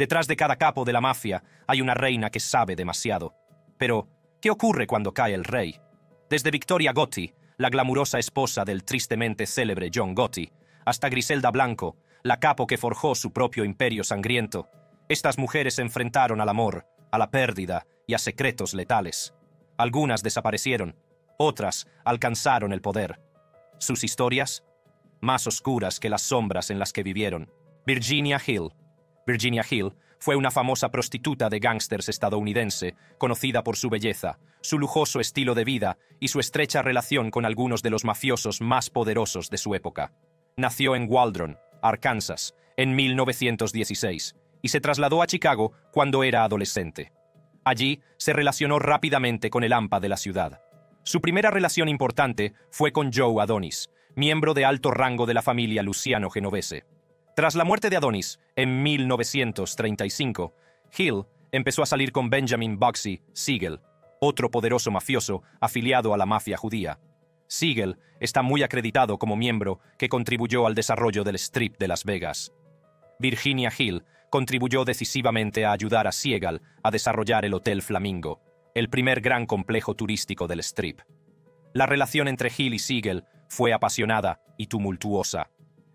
Detrás de cada capo de la mafia hay una reina que sabe demasiado. Pero, ¿qué ocurre cuando cae el rey? Desde Victoria Gotti, la glamurosa esposa del tristemente célebre John Gotti, hasta Griselda Blanco, la capo que forjó su propio imperio sangriento, estas mujeres se enfrentaron al amor, a la pérdida y a secretos letales. Algunas desaparecieron, otras alcanzaron el poder. Sus historias, más oscuras que las sombras en las que vivieron. Virginia Hill. Virginia Hill fue una famosa prostituta de gángsters estadounidense, conocida por su belleza, su lujoso estilo de vida y su estrecha relación con algunos de los mafiosos más poderosos de su época. Nació en Waldron, Arkansas, en 1916, y se trasladó a Chicago cuando era adolescente. Allí se relacionó rápidamente con el AMPA de la ciudad. Su primera relación importante fue con Joe Adonis, miembro de alto rango de la familia Luciano Genovese. Tras la muerte de Adonis, en 1935, Hill empezó a salir con Benjamin Bugsy Siegel, otro poderoso mafioso afiliado a la mafia judía. Siegel está muy acreditado como miembro que contribuyó al desarrollo del Strip de Las Vegas. Virginia Hill contribuyó decisivamente a ayudar a Siegel a desarrollar el Hotel Flamingo, el primer gran complejo turístico del Strip. La relación entre Hill y Siegel fue apasionada y tumultuosa.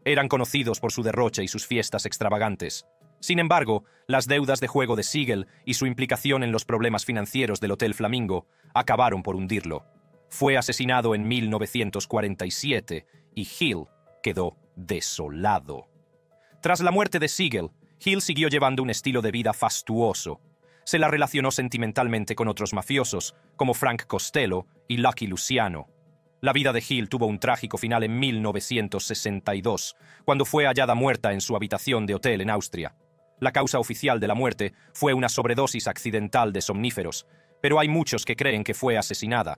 Eran conocidos por su derroche y sus fiestas extravagantes. Sin embargo, las deudas de juego de Siegel y su implicación en los problemas financieros del Hotel Flamingo acabaron por hundirlo. Fue asesinado en 1947 y Hill quedó desolado. Tras la muerte de Siegel, Hill siguió llevando un estilo de vida fastuoso. Se la relacionó sentimentalmente con otros mafiosos, como Frank Costello y Lucky Luciano. La vida de Hill tuvo un trágico final en 1962, cuando fue hallada muerta en su habitación de hotel en Austria. La causa oficial de la muerte fue una sobredosis accidental de somníferos, pero hay muchos que creen que fue asesinada.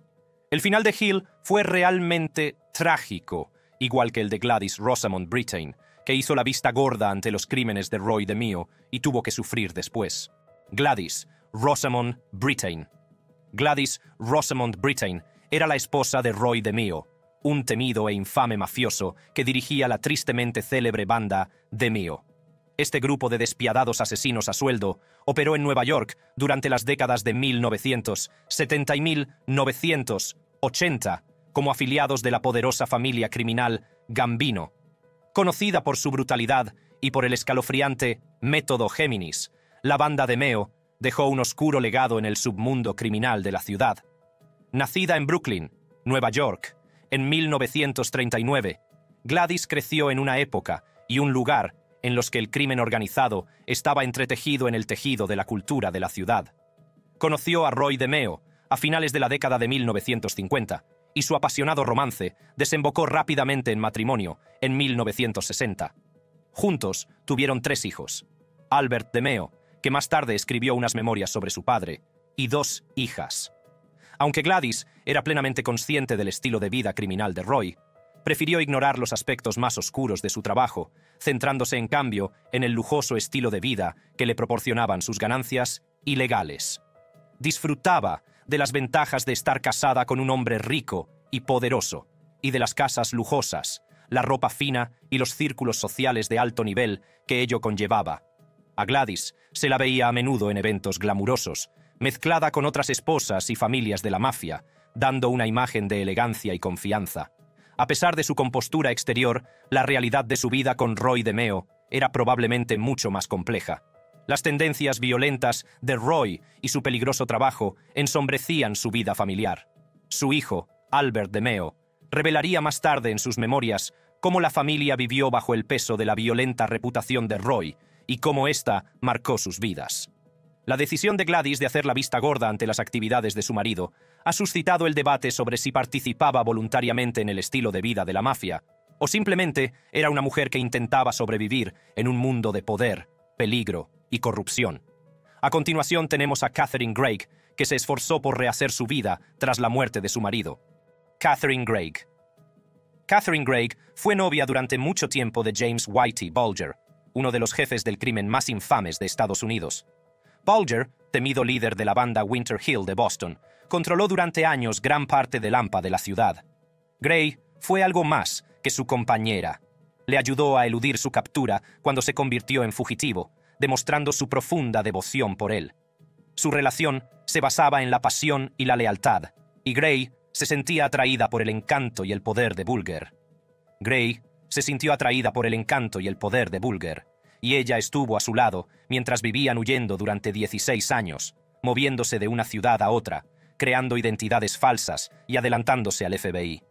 El final de Hill fue realmente trágico, igual que el de Gladys Rosamond Brittain, que hizo la vista gorda ante los crímenes de Roy DeMeo y tuvo que sufrir después. Gladys Rosamond Brittain. Gladys Rosamond Brittain era la esposa de Roy DeMeo, un temido e infame mafioso que dirigía la tristemente célebre banda DeMeo. Este grupo de despiadados asesinos a sueldo operó en Nueva York durante las décadas de 1970 y 1980 como afiliados de la poderosa familia criminal Gambino. Conocida por su brutalidad y por el escalofriante método Géminis, la banda DeMeo dejó un oscuro legado en el submundo criminal de la ciudad. Nacida en Brooklyn, Nueva York, en 1939, Gladys creció en una época y un lugar en los que el crimen organizado estaba entretejido en el tejido de la cultura de la ciudad. Conoció a Roy DeMeo a finales de la década de 1950 y su apasionado romance desembocó rápidamente en matrimonio en 1960. Juntos tuvieron 3 hijos: Albert DeMeo, que más tarde escribió unas memorias sobre su padre, y 2 hijas. Aunque Gladys era plenamente consciente del estilo de vida criminal de Roy, prefirió ignorar los aspectos más oscuros de su trabajo, centrándose en cambio en el lujoso estilo de vida que le proporcionaban sus ganancias ilegales. Disfrutaba de las ventajas de estar casada con un hombre rico y poderoso, y de las casas lujosas, la ropa fina y los círculos sociales de alto nivel que ello conllevaba. A Gladys se la veía a menudo en eventos glamurosos, mezclada con otras esposas y familias de la mafia, dando una imagen de elegancia y confianza. A pesar de su compostura exterior, la realidad de su vida con Roy DeMeo era probablemente mucho más compleja. Las tendencias violentas de Roy y su peligroso trabajo ensombrecían su vida familiar. Su hijo, Albert DeMeo, revelaría más tarde en sus memorias cómo la familia vivió bajo el peso de la violenta reputación de Roy y cómo ésta marcó sus vidas. La decisión de Gladys de hacer la vista gorda ante las actividades de su marido ha suscitado el debate sobre si participaba voluntariamente en el estilo de vida de la mafia, o simplemente era una mujer que intentaba sobrevivir en un mundo de poder, peligro y corrupción. A continuación tenemos a Catherine Greig, que se esforzó por rehacer su vida tras la muerte de su marido. Catherine Greig. Catherine Greig fue novia durante mucho tiempo de James Whitey Bulger, uno de los jefes del crimen más infames de Estados Unidos. Bulger, temido líder de la banda Winter Hill de Boston, controló durante años gran parte del AMPA de la ciudad. Gray fue algo más que su compañera. Le ayudó a eludir su captura cuando se convirtió en fugitivo, demostrando su profunda devoción por él. Su relación se basaba en la pasión y la lealtad, y Gray se sentía atraída por el encanto y el poder de Bulger. Gray se sintió atraída por el encanto y el poder de Bulger, y ella estuvo a su lado mientras vivían huyendo durante 16 años, moviéndose de una ciudad a otra, creando identidades falsas y adelantándose al FBI.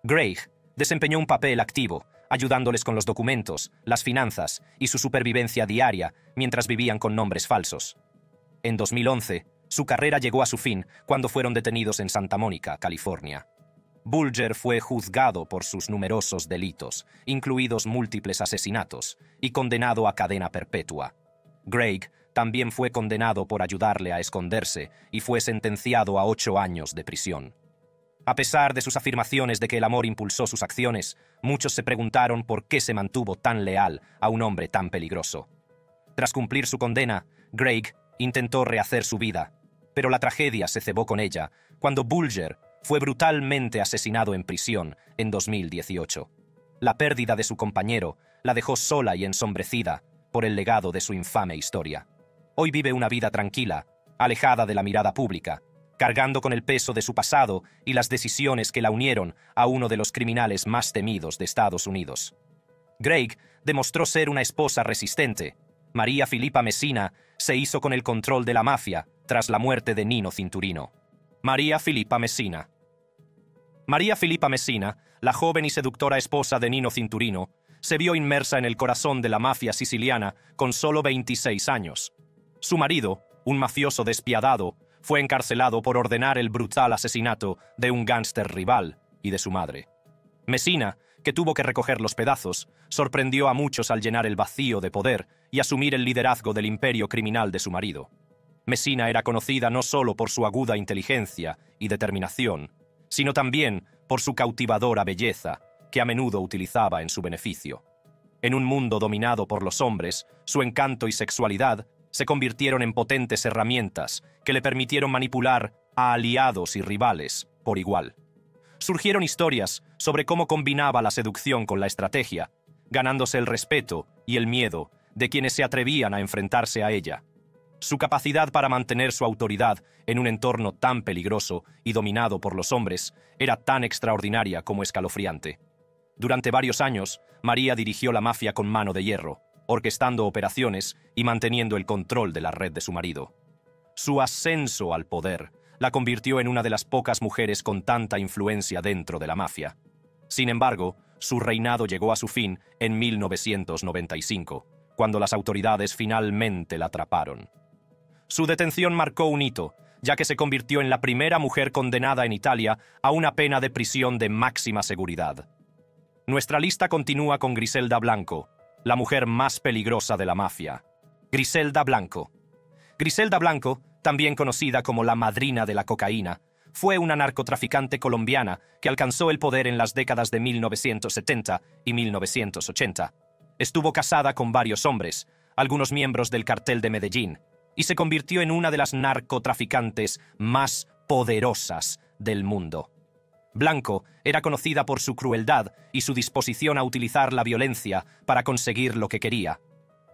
Gray desempeñó un papel activo, ayudándoles con los documentos, las finanzas y su supervivencia diaria mientras vivían con nombres falsos. En 2011, su carrera llegó a su fin cuando fueron detenidos en Santa Mónica, California. Bulger fue juzgado por sus numerosos delitos, incluidos múltiples asesinatos, y condenado a cadena perpetua. Gray también fue condenado por ayudarle a esconderse y fue sentenciado a 8 años de prisión. A pesar de sus afirmaciones de que el amor impulsó sus acciones, muchos se preguntaron por qué se mantuvo tan leal a un hombre tan peligroso. Tras cumplir su condena, Gray intentó rehacer su vida, pero la tragedia se cebó con ella cuando Bulger fue brutalmente asesinado en prisión en 2018. La pérdida de su compañero la dejó sola y ensombrecida por el legado de su infame historia. Hoy vive una vida tranquila, alejada de la mirada pública, cargando con el peso de su pasado y las decisiones que la unieron a uno de los criminales más temidos de Estados Unidos. Gray demostró ser una esposa resistente. María Filipa Messina se hizo con el control de la mafia tras la muerte de Nino Cinturino. María Filipa Messina. María Filipa Messina, la joven y seductora esposa de Nino Cinturino, se vio inmersa en el corazón de la mafia siciliana con solo 26 años. Su marido, un mafioso despiadado, fue encarcelado por ordenar el brutal asesinato de un gángster rival y de su madre. Messina, que tuvo que recoger los pedazos, sorprendió a muchos al llenar el vacío de poder y asumir el liderazgo del imperio criminal de su marido. Messina era conocida no solo por su aguda inteligencia y determinación, sino también por su cautivadora belleza, que a menudo utilizaba en su beneficio. En un mundo dominado por los hombres, su encanto y sexualidad se convirtieron en potentes herramientas que le permitieron manipular a aliados y rivales por igual. Surgieron historias sobre cómo combinaba la seducción con la estrategia, ganándose el respeto y el miedo de quienes se atrevían a enfrentarse a ella. Su capacidad para mantener su autoridad en un entorno tan peligroso y dominado por los hombres era tan extraordinaria como escalofriante. Durante varios años, María dirigió la mafia con mano de hierro, orquestando operaciones y manteniendo el control de la red de su marido. Su ascenso al poder la convirtió en una de las pocas mujeres con tanta influencia dentro de la mafia. Sin embargo, su reinado llegó a su fin en 1995, cuando las autoridades finalmente la atraparon. Su detención marcó un hito, ya que se convirtió en la primera mujer condenada en Italia a una pena de prisión de máxima seguridad. Nuestra lista continúa con Griselda Blanco, la mujer más peligrosa de la mafia. Griselda Blanco. Griselda Blanco, también conocida como la madrina de la cocaína, fue una narcotraficante colombiana que alcanzó el poder en las décadas de 1970 y 1980. Estuvo casada con varios hombres, algunos miembros del cartel de Medellín, y se convirtió en una de las narcotraficantes más poderosas del mundo. Blanco era conocida por su crueldad y su disposición a utilizar la violencia para conseguir lo que quería.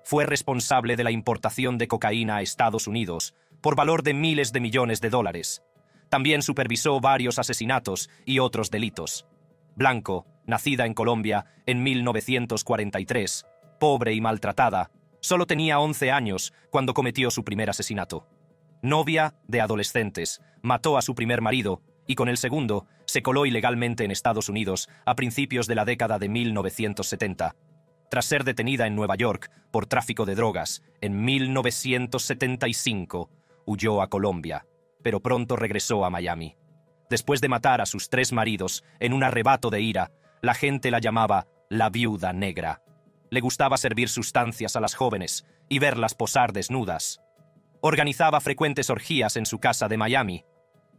Fue responsable de la importación de cocaína a Estados Unidos por valor de miles de millones de dólares. También supervisó varios asesinatos y otros delitos. Blanco, nacida en Colombia en 1943, pobre y maltratada, solo tenía 11 años cuando cometió su primer asesinato. Novia de adolescentes, mató a su primer marido y con el segundo se coló ilegalmente en Estados Unidos a principios de la década de 1970. Tras ser detenida en Nueva York por tráfico de drogas en 1975, huyó a Colombia, pero pronto regresó a Miami. Después de matar a sus 3 maridos en un arrebato de ira, la gente la llamaba la Viuda Negra. Le gustaba servir sustancias a las jóvenes y verlas posar desnudas. Organizaba frecuentes orgías en su casa de Miami.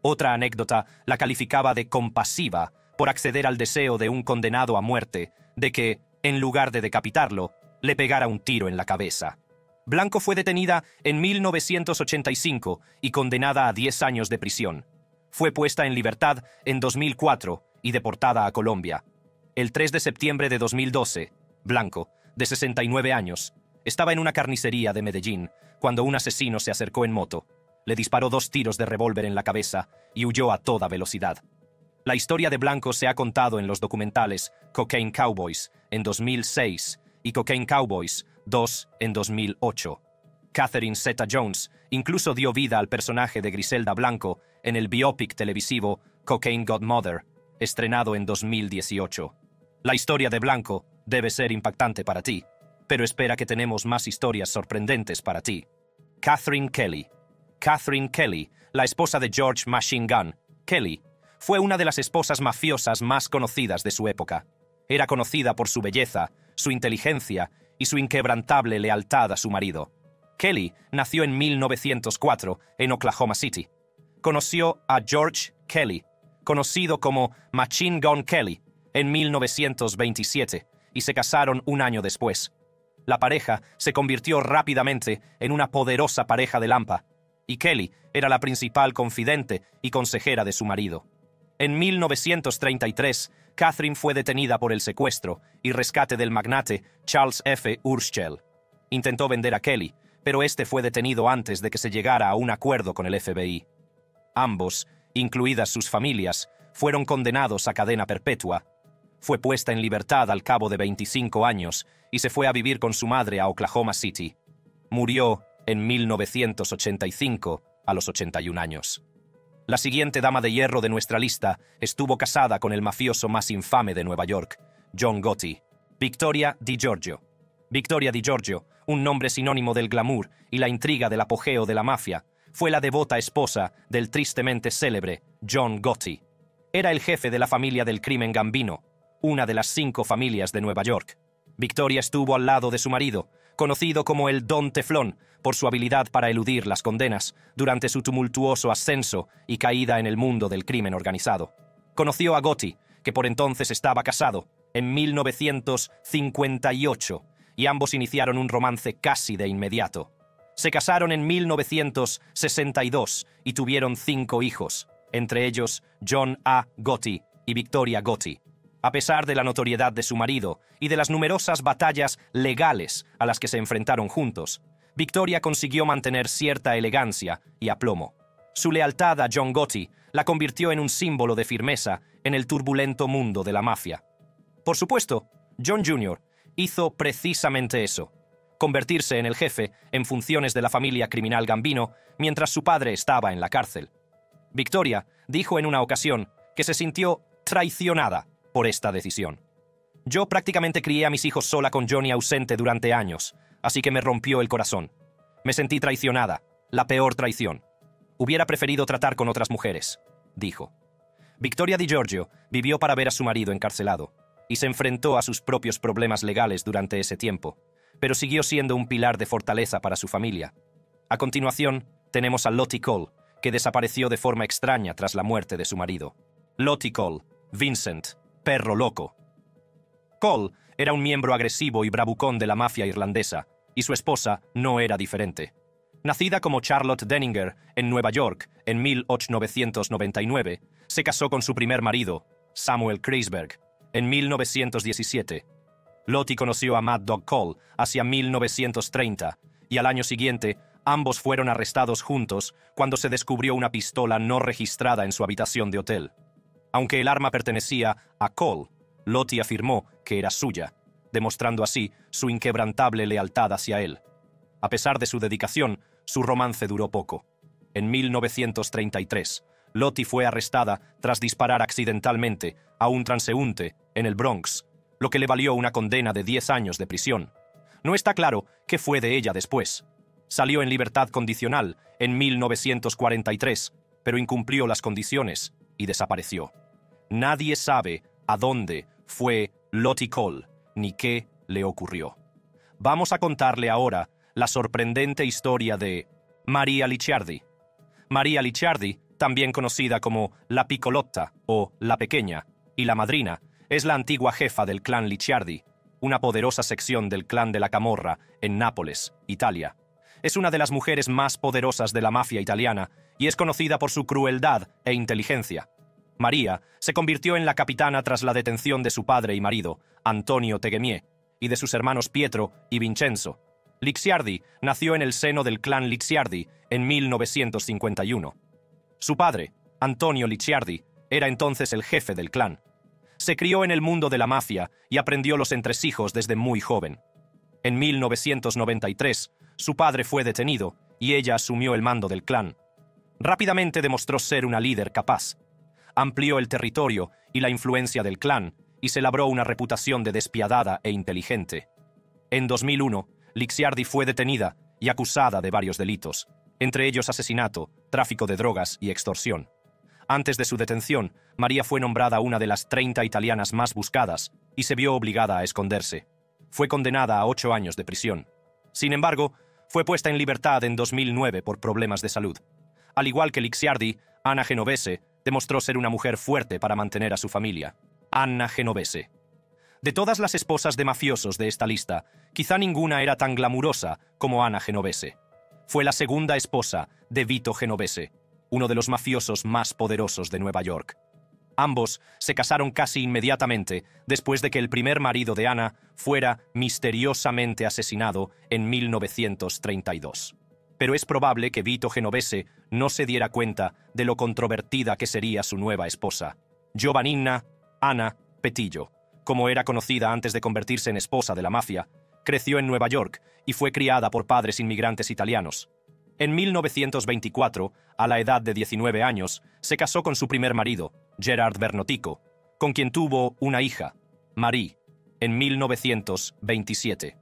Otra anécdota la calificaba de compasiva por acceder al deseo de un condenado a muerte de que, en lugar de decapitarlo, le pegara un tiro en la cabeza. Blanco fue detenida en 1985 y condenada a 10 años de prisión. Fue puesta en libertad en 2004 y deportada a Colombia. El 3 de septiembre de 2012, Blanco, de 69 años, Estaba en una carnicería de Medellín cuando un asesino se acercó en moto, le disparó 2 tiros de revólver en la cabeza y huyó a toda velocidad. La historia de Blanco se ha contado en los documentales Cocaine Cowboys en 2006 y Cocaine Cowboys 2 en 2008. Catherine Zeta-Jones incluso dio vida al personaje de Griselda Blanco en el biopic televisivo Cocaine Godmother, estrenado en 2018. La historia de Blanco debe ser impactante para ti, pero espera que tenemos más historias sorprendentes para ti. Catherine Kelly. Catherine Kelly, la esposa de George Machine Gun Kelly, fue una de las esposas mafiosas más conocidas de su época. Era conocida por su belleza, su inteligencia y su inquebrantable lealtad a su marido. Kelly nació en 1904 en Oklahoma City. Conoció a George Kelly, conocido como Machine Gun Kelly, en 1927 y se casaron un año después. La pareja se convirtió rápidamente en una poderosa pareja de Lampa, y Kelly era la principal confidente y consejera de su marido. En 1933, Catherine fue detenida por el secuestro y rescate del magnate Charles F. Urschel. Intentó vender a Kelly, pero este fue detenido antes de que se llegara a un acuerdo con el FBI. Ambos, incluidas sus familias, fueron condenados a cadena perpetua. Fue puesta en libertad al cabo de 25 años y se fue a vivir con su madre a Oklahoma City. Murió en 1985 a los 81 años. La siguiente dama de hierro de nuestra lista estuvo casada con el mafioso más infame de Nueva York, John Gotti, Victoria DiGiorgio. Victoria DiGiorgio, un nombre sinónimo del glamour y la intriga del apogeo de la mafia, fue la devota esposa del tristemente célebre John Gotti. Era el jefe de la familia del crimen Gambino, una de las 5 familias de Nueva York. Victoria estuvo al lado de su marido, conocido como el Don Teflón por su habilidad para eludir las condenas durante su tumultuoso ascenso y caída en el mundo del crimen organizado. Conoció a Gotti, que por entonces estaba casado, en 1958, y ambos iniciaron un romance casi de inmediato. Se casaron en 1962 y tuvieron 5 hijos, entre ellos John A. Gotti y Victoria Gotti. A pesar de la notoriedad de su marido y de las numerosas batallas legales a las que se enfrentaron juntos, Victoria consiguió mantener cierta elegancia y aplomo. Su lealtad a John Gotti la convirtió en un símbolo de firmeza en el turbulento mundo de la mafia. Por supuesto, John Jr. hizo precisamente eso, convertirse en el jefe en funciones de la familia criminal Gambino mientras su padre estaba en la cárcel. Victoria dijo en una ocasión que se sintió traicionada por esta decisión. Yo prácticamente crié a mis hijos sola con Johnny ausente durante años, así que me rompió el corazón. Me sentí traicionada, la peor traición. Hubiera preferido tratar con otras mujeres, dijo. Victoria DiGiorgio vivió para ver a su marido encarcelado y se enfrentó a sus propios problemas legales durante ese tiempo, pero siguió siendo un pilar de fortaleza para su familia. A continuación, tenemos a Lottie Cole, que desapareció de forma extraña tras la muerte de su marido. Lottie Cole, Vincent, perro loco. Cole era un miembro agresivo y bravucón de la mafia irlandesa, y su esposa no era diferente. Nacida como Charlotte Denninger en Nueva York en 1899, se casó con su primer marido, Samuel Kreisberg, en 1917. Lottie conoció a Mad Dog Cole hacia 1930, y al año siguiente ambos fueron arrestados juntos cuando se descubrió una pistola no registrada en su habitación de hotel. Aunque el arma pertenecía a Cole, Lottie afirmó que era suya, demostrando así su inquebrantable lealtad hacia él. A pesar de su dedicación, su romance duró poco. En 1933, Lottie fue arrestada tras disparar accidentalmente a un transeúnte en el Bronx, lo que le valió una condena de 10 años de prisión. No está claro qué fue de ella después. Salió en libertad condicional en 1943, pero incumplió las condiciones y desapareció. Nadie sabe a dónde fue Lottie Cole ni qué le ocurrió. Vamos a contarle ahora la sorprendente historia de Maria Licciardi. Maria Licciardi, también conocida como la Piccolotta o la Pequeña, y la Madrina, es la antigua jefa del clan Licciardi, una poderosa sección del clan de la Camorra en Nápoles, Italia. Es una de las mujeres más poderosas de la mafia italiana y es conocida por su crueldad e inteligencia. María se convirtió en la capitana tras la detención de su padre y marido, Antonio Teghemié, y de sus hermanos Pietro y Vincenzo. Licciardi nació en el seno del clan Licciardi en 1951. Su padre, Antonio Licciardi, era entonces el jefe del clan. Se crió en el mundo de la mafia y aprendió los entresijos desde muy joven. En 1993, su padre fue detenido y ella asumió el mando del clan. Rápidamente demostró ser una líder capaz. Amplió el territorio y la influencia del clan y se labró una reputación de despiadada e inteligente. En 2001, Licciardi fue detenida y acusada de varios delitos, entre ellos asesinato, tráfico de drogas y extorsión. Antes de su detención, María fue nombrada una de las 30 italianas más buscadas y se vio obligada a esconderse. Fue condenada a 8 años de prisión. Sin embargo, fue puesta en libertad en 2009 por problemas de salud. Al igual que Licciardi, Anna Genovese demostró ser una mujer fuerte para mantener a su familia. Anna Genovese. De todas las esposas de mafiosos de esta lista, quizá ninguna era tan glamurosa como Anna Genovese. Fue la segunda esposa de Vito Genovese, uno de los mafiosos más poderosos de Nueva York. Ambos se casaron casi inmediatamente después de que el primer marido de Anna fuera misteriosamente asesinado en 1932. Pero es probable que Vito Genovese no se diera cuenta de lo controvertida que sería su nueva esposa, Giovannina Anna Petillo. Como era conocida antes de convertirse en esposa de la mafia, creció en Nueva York y fue criada por padres inmigrantes italianos. En 1924, a la edad de 19 años, se casó con su primer marido, Gerard Bernotico, con quien tuvo una hija, Marie, en 1927.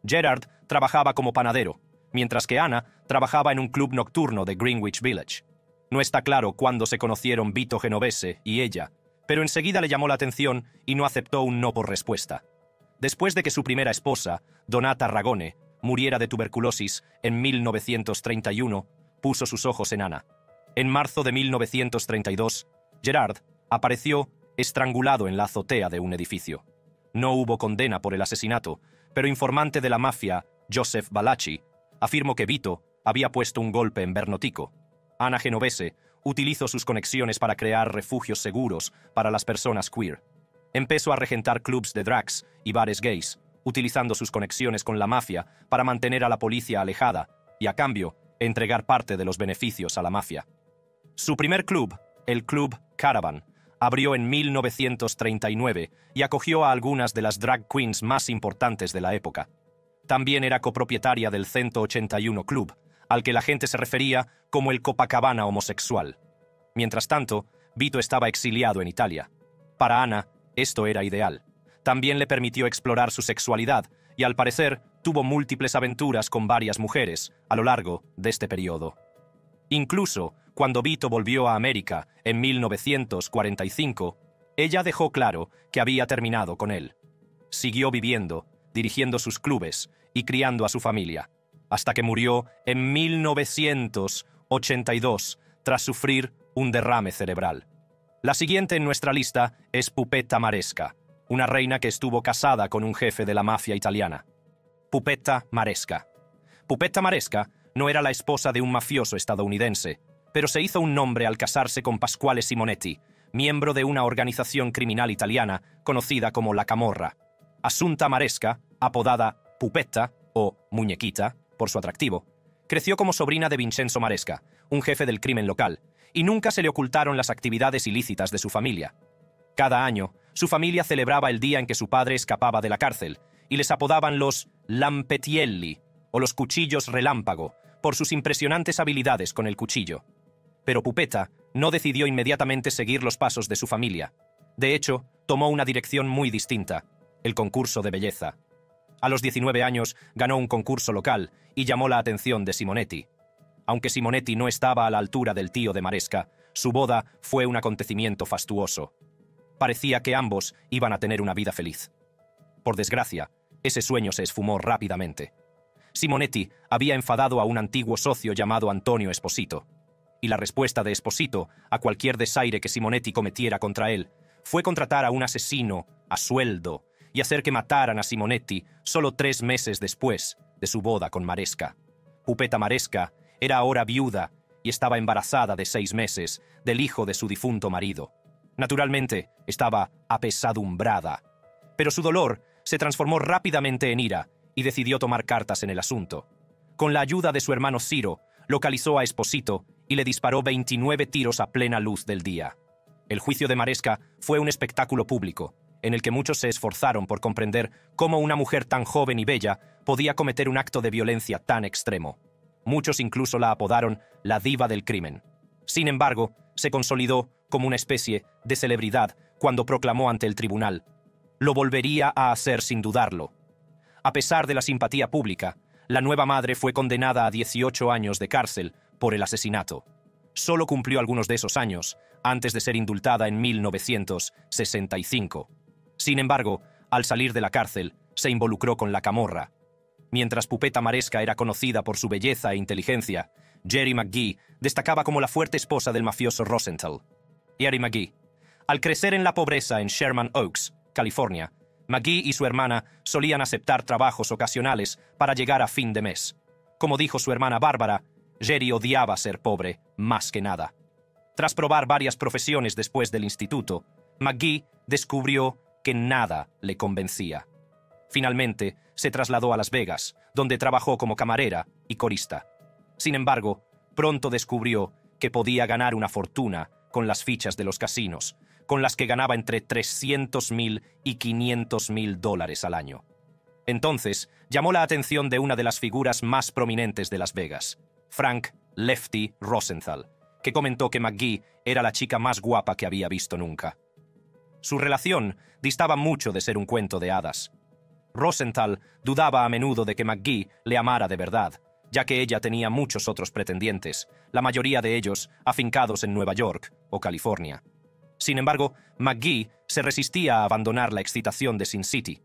Gerard trabajaba como panadero, mientras que Anna trabajaba en un club nocturno de Greenwich Village. No está claro cuándo se conocieron Vito Genovese y ella, pero enseguida le llamó la atención y no aceptó un no por respuesta. Después de que su primera esposa, Donata Ragone, muriera de tuberculosis en 1931, puso sus ojos en Anna. En marzo de 1932, Gerard apareció estrangulado en la azotea de un edificio. No hubo condena por el asesinato, pero informante de la mafia, Joseph Valachi, afirmó que Vito había puesto un golpe en Bernotico. Anna Genovese utilizó sus conexiones para crear refugios seguros para las personas queer. Empezó a regentar clubs de drags y bares gays, utilizando sus conexiones con la mafia para mantener a la policía alejada y, a cambio, entregar parte de los beneficios a la mafia. Su primer club, el Club Caravan, abrió en 1939 y acogió a algunas de las drag queens más importantes de la época. También era copropietaria del 181 Club, al que la gente se refería como el Copacabana homosexual. Mientras tanto, Vito estaba exiliado en Italia. Para Anna, esto era ideal. También le permitió explorar su sexualidad y, al parecer, tuvo múltiples aventuras con varias mujeres a lo largo de este periodo. Incluso, cuando Vito volvió a América en 1945, ella dejó claro que había terminado con él. Siguió viviendo, dirigiendo sus clubes y criando a su familia, hasta que murió en 1982 tras sufrir un derrame cerebral. La siguiente en nuestra lista es Pupetta Maresca, una reina que estuvo casada con un jefe de la mafia italiana. Pupetta Maresca. Pupetta Maresca no era la esposa de un mafioso estadounidense, pero se hizo un nombre al casarse con Pasquale Simonetti, miembro de una organización criminal italiana conocida como La Camorra. Assunta Maresca, apodada Pupetta o Muñequita por su atractivo, creció como sobrina de Vincenzo Maresca, un jefe del crimen local, y nunca se le ocultaron las actividades ilícitas de su familia. Cada año, su familia celebraba el día en que su padre escapaba de la cárcel, y les apodaban los Lampetielli, o los cuchillos relámpago, por sus impresionantes habilidades con el cuchillo. Pero Pupetta no decidió inmediatamente seguir los pasos de su familia. De hecho, tomó una dirección muy distinta: el concurso de belleza. A los 19 años ganó un concurso local y llamó la atención de Simonetti. Aunque Simonetti no estaba a la altura del tío de Maresca, su boda fue un acontecimiento fastuoso. Parecía que ambos iban a tener una vida feliz. Por desgracia, ese sueño se esfumó rápidamente. Simonetti había enfadado a un antiguo socio llamado Antonio Esposito, y la respuesta de Esposito a cualquier desaire que Simonetti cometiera contra él fue contratar a un asesino a sueldo y hacer que mataran a Simonetti solo 3 meses después de su boda con Maresca. Pupetta Maresca era ahora viuda y estaba embarazada de 6 meses del hijo de su difunto marido. Naturalmente, estaba apesadumbrada, pero su dolor se transformó rápidamente en ira y decidió tomar cartas en el asunto. Con la ayuda de su hermano Ciro, localizó a Esposito y le disparó 29 tiros a plena luz del día. El juicio de Maresca fue un espectáculo público, en el que muchos se esforzaron por comprender cómo una mujer tan joven y bella podía cometer un acto de violencia tan extremo. Muchos incluso la apodaron la diva del crimen. Sin embargo, se consolidó como una especie de celebridad cuando proclamó ante el tribunal: lo volvería a hacer sin dudarlo. A pesar de la simpatía pública, la nueva madre fue condenada a 18 años de cárcel por el asesinato. Solo cumplió algunos de esos años antes de ser indultada en 1965. Sin embargo, al salir de la cárcel, se involucró con la camorra. Mientras Pupetta Maresca era conocida por su belleza e inteligencia, Jerry McGee destacaba como la fuerte esposa del mafioso Rosenthal. Jerry McGee. Al crecer en la pobreza en Sherman Oaks, California, McGee y su hermana solían aceptar trabajos ocasionales para llegar a fin de mes. Como dijo su hermana Bárbara, Jerry odiaba ser pobre más que nada. Tras probar varias profesiones después del instituto, McGee descubrió que nada le convencía. Finalmente, se trasladó a Las Vegas, donde trabajó como camarera y corista. Sin embargo, pronto descubrió que podía ganar una fortuna con las fichas de los casinos, con las que ganaba entre $300,000 y $500,000 al año. Entonces, llamó la atención de una de las figuras más prominentes de Las Vegas, Frank Lefty Rosenthal, que comentó que McGee era la chica más guapa que había visto nunca. Su relación distaba mucho de ser un cuento de hadas. Rosenthal dudaba a menudo de que McGee le amara de verdad, ya que ella tenía muchos otros pretendientes, la mayoría de ellos afincados en Nueva York o California. Sin embargo, McGee se resistía a abandonar la excitación de Sin City.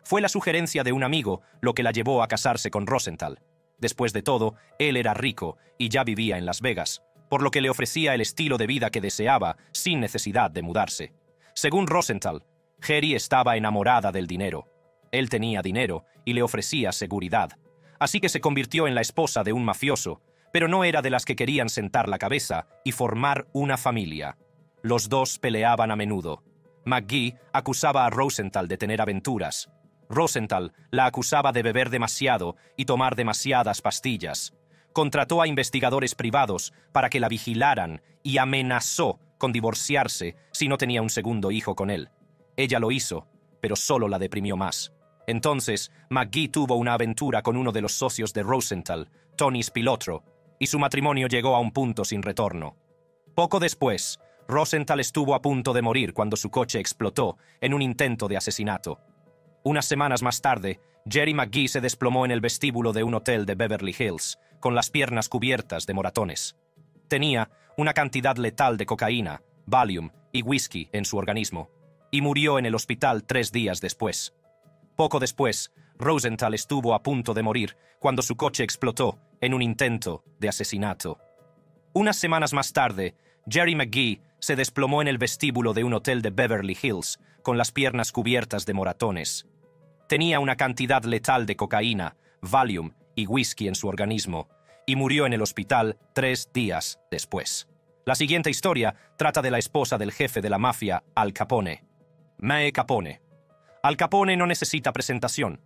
Fue la sugerencia de un amigo lo que la llevó a casarse con Rosenthal. Después de todo, él era rico y ya vivía en Las Vegas, por lo que le ofrecía el estilo de vida que deseaba sin necesidad de mudarse. Según Rosenthal, Jerry estaba enamorada del dinero. Él tenía dinero y le ofrecía seguridad. Así que se convirtió en la esposa de un mafioso, pero no era de las que querían sentar la cabeza y formar una familia. Los dos peleaban a menudo. McGee acusaba a Rosenthal de tener aventuras. Rosenthal la acusaba de beber demasiado y tomar demasiadas pastillas. Contrató a investigadores privados para que la vigilaran y amenazó con divorciarse si no tenía un segundo hijo con él. Ella lo hizo, pero solo la deprimió más. Entonces, McGee tuvo una aventura con uno de los socios de Rosenthal, Tony Spilotro, y su matrimonio llegó a un punto sin retorno. Poco después, Rosenthal estuvo a punto de morir cuando su coche explotó en un intento de asesinato. Unas semanas más tarde, Jerry McGee se desplomó en el vestíbulo de un hotel de Beverly Hills, con las piernas cubiertas de moratones. Tenía una cantidad letal de cocaína, Valium y whisky en su organismo, y murió en el hospital 3 días después. Poco después, Rosenthal estuvo a punto de morir cuando su coche explotó en un intento de asesinato. Unas semanas más tarde, Jerry McGee se desplomó en el vestíbulo de un hotel de Beverly Hills, con las piernas cubiertas de moratones. Tenía una cantidad letal de cocaína, Valium y whisky en su organismo, y murió en el hospital 3 días después. La siguiente historia trata de la esposa del jefe de la mafia, Al Capone. Mae Capone. Al Capone no necesita presentación.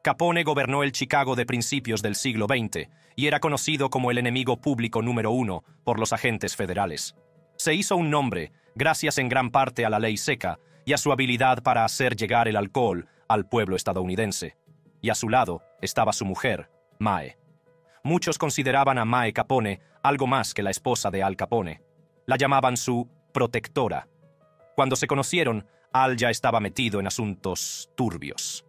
Capone gobernó el Chicago de principios del siglo XX y era conocido como el enemigo público número 1 por los agentes federales. Se hizo un nombre gracias en gran parte a la ley seca y a su habilidad para hacer llegar el alcohol al pueblo estadounidense. Y a su lado estaba su mujer, Mae. Muchos consideraban a Mae Capone algo más que la esposa de Al Capone. La llamaban su protectora. Cuando se conocieron, Al ya estaba metido en asuntos turbios.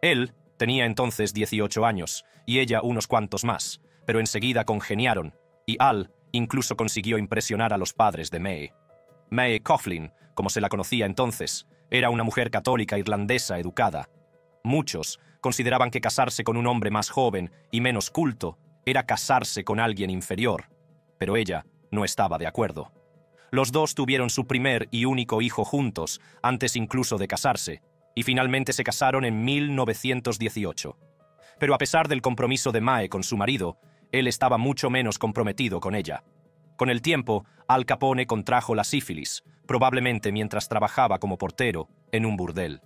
Él tenía entonces 18 años y ella unos cuantos más, pero enseguida congeniaron y Al incluso consiguió impresionar a los padres de Mae. Mae Coughlin, como se la conocía entonces, era una mujer católica irlandesa educada. Muchos consideraban que casarse con un hombre más joven y menos culto era casarse con alguien inferior, pero ella no estaba de acuerdo. Los dos tuvieron su primer y único hijo juntos, antes incluso de casarse, y finalmente se casaron en 1918. Pero a pesar del compromiso de Mae con su marido, él estaba mucho menos comprometido con ella. Con el tiempo, Al Capone contrajo la sífilis, probablemente mientras trabajaba como portero en un burdel.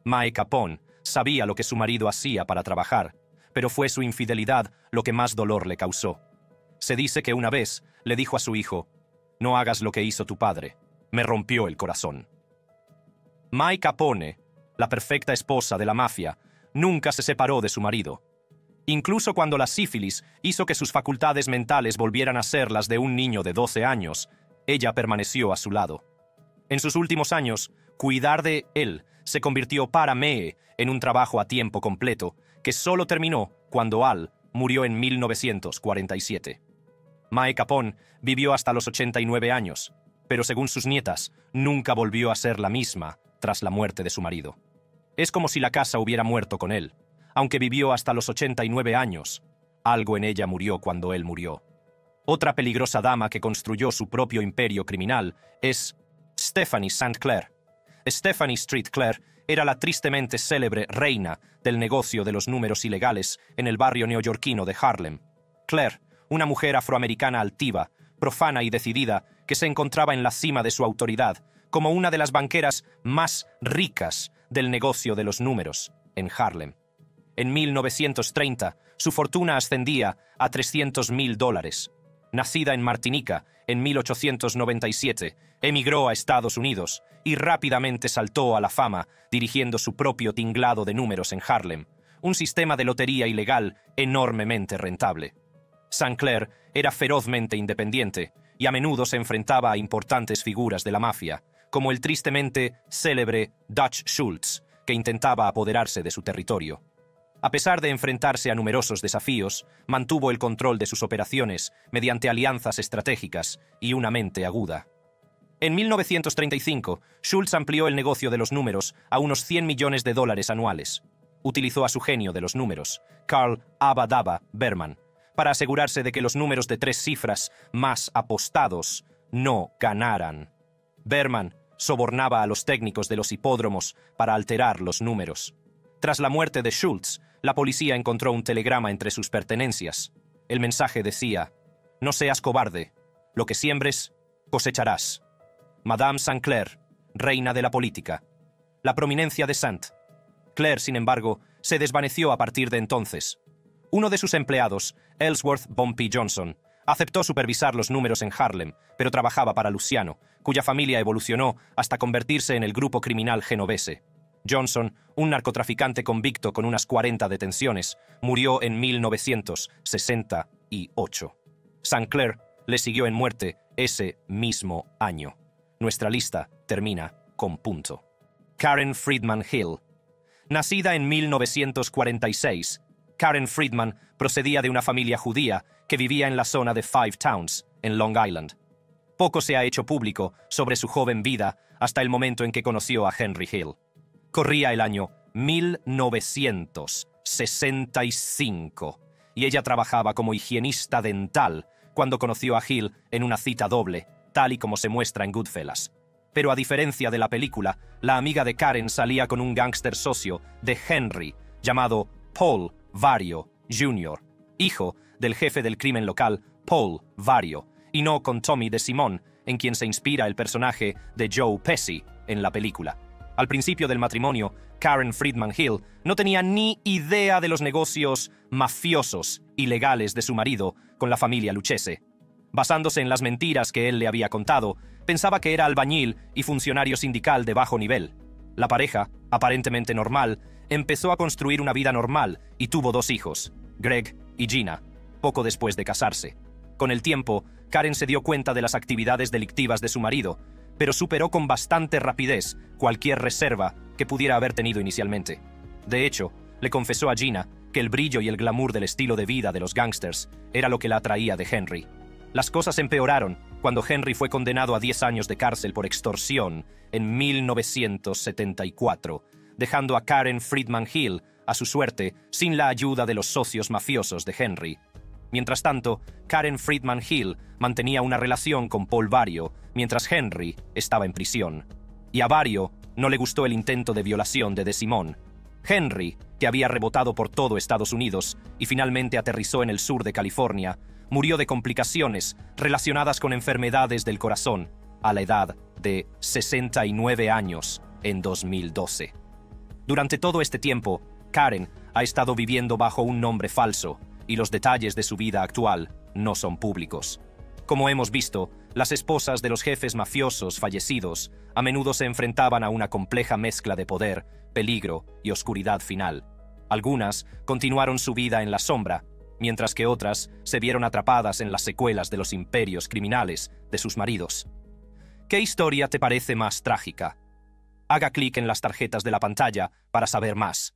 Mae Capone Sabía lo que su marido hacía para trabajar, pero fue su infidelidad lo que más dolor le causó. Se dice que una vez le dijo a su hijo: «No hagas lo que hizo tu padre. Me rompió el corazón». Mai Capone, la perfecta esposa de la mafia, nunca se separó de su marido. Incluso cuando la sífilis hizo que sus facultades mentales volvieran a ser las de un niño de 12 años, ella permaneció a su lado. En sus últimos años, cuidar de él se convirtió para Mae en un trabajo a tiempo completo, que solo terminó cuando Al murió en 1947. Mae Capone vivió hasta los 89 años, pero según sus nietas, nunca volvió a ser la misma tras la muerte de su marido. Es como si la casa hubiera muerto con él. Aunque vivió hasta los 89 años, algo en ella murió cuando él murió. Otra peligrosa dama que construyó su propio imperio criminal es Stephanie St. Clair. Stephanie Street Clair era la tristemente célebre reina del negocio de los números ilegales en el barrio neoyorquino de Harlem. Clair, una mujer afroamericana altiva, profana y decidida, que se encontraba en la cima de su autoridad, como una de las banqueras más ricas del negocio de los números en Harlem. En 1930, su fortuna ascendía a $300,000. Nacida en Martinica en 1897, emigró a Estados Unidos y rápidamente saltó a la fama dirigiendo su propio tinglado de números en Harlem, un sistema de lotería ilegal enormemente rentable. St. Clair era ferozmente independiente y a menudo se enfrentaba a importantes figuras de la mafia, como el tristemente célebre Dutch Schultz, que intentaba apoderarse de su territorio. A pesar de enfrentarse a numerosos desafíos, mantuvo el control de sus operaciones mediante alianzas estratégicas y una mente aguda. En 1935, Schultz amplió el negocio de los números a unos $100 millones anuales. Utilizó a su genio de los números, Carl Abba Dabba Berman, para asegurarse de que los números de 3 cifras más apostados no ganaran. Berman sobornaba a los técnicos de los hipódromos para alterar los números. Tras la muerte de Schultz, la policía encontró un telegrama entre sus pertenencias. El mensaje decía: «No seas cobarde. Lo que siembres, cosecharás». Madame St. Clair, reina de la política. La prominencia de St. Clair, sin embargo, se desvaneció a partir de entonces. Uno de sus empleados, Ellsworth Bumpy Johnson, aceptó supervisar los números en Harlem, pero trabajaba para Luciano, cuya familia evolucionó hasta convertirse en el grupo criminal genovese. Johnson, un narcotraficante convicto con unas 40 detenciones, murió en 1968. St. Clair le siguió en muerte ese mismo año. Nuestra lista termina con punto. Karen Friedman Hill. Nacida en 1946, Karen Friedman procedía de una familia judía que vivía en la zona de Five Towns, en Long Island. Poco se ha hecho público sobre su joven vida hasta el momento en que conoció a Henry Hill. Corría el año 1965 y ella trabajaba como higienista dental cuando conoció a Hill en una cita doble, tal y como se muestra en Goodfellas. Pero a diferencia de la película, la amiga de Karen salía con un gángster socio de Henry llamado Paul Vario Jr., hijo del jefe del crimen local Paul Vario, y no con Tommy DeSimone, en quien se inspira el personaje de Joe Pesci en la película. Al principio del matrimonio, Karen Friedman Hill no tenía ni idea de los negocios mafiosos ilegales de su marido con la familia Lucchese. Basándose en las mentiras que él le había contado, pensaba que era albañil y funcionario sindical de bajo nivel. La pareja, aparentemente normal, empezó a construir una vida normal y tuvo 2 hijos, Greg y Gina, poco después de casarse. Con el tiempo, Karen se dio cuenta de las actividades delictivas de su marido, pero superó con bastante rapidez cualquier reserva que pudiera haber tenido inicialmente. De hecho, le confesó a Gina que el brillo y el glamour del estilo de vida de los gángsters era lo que la atraía de Henry. Las cosas empeoraron cuando Henry fue condenado a 10 años de cárcel por extorsión en 1974, dejando a Karen Friedman Hill a su suerte sin la ayuda de los socios mafiosos de Henry. Mientras tanto, Karen Friedman Hill mantenía una relación con Paul Vario mientras Henry estaba en prisión. Y a Vario no le gustó el intento de violación de DeSimone. Henry, que había rebotado por todo Estados Unidos y finalmente aterrizó en el sur de California, murió de complicaciones relacionadas con enfermedades del corazón a la edad de 69 años en 2012. Durante todo este tiempo, Karen ha estado viviendo bajo un nombre falso y los detalles de su vida actual no son públicos. Como hemos visto, las esposas de los jefes mafiosos fallecidos a menudo se enfrentaban a una compleja mezcla de poder, peligro y oscuridad final. Algunas continuaron su vida en la sombra, mientras que otras se vieron atrapadas en las secuelas de los imperios criminales de sus maridos. ¿Qué historia te parece más trágica? Haga clic en las tarjetas de la pantalla para saber más.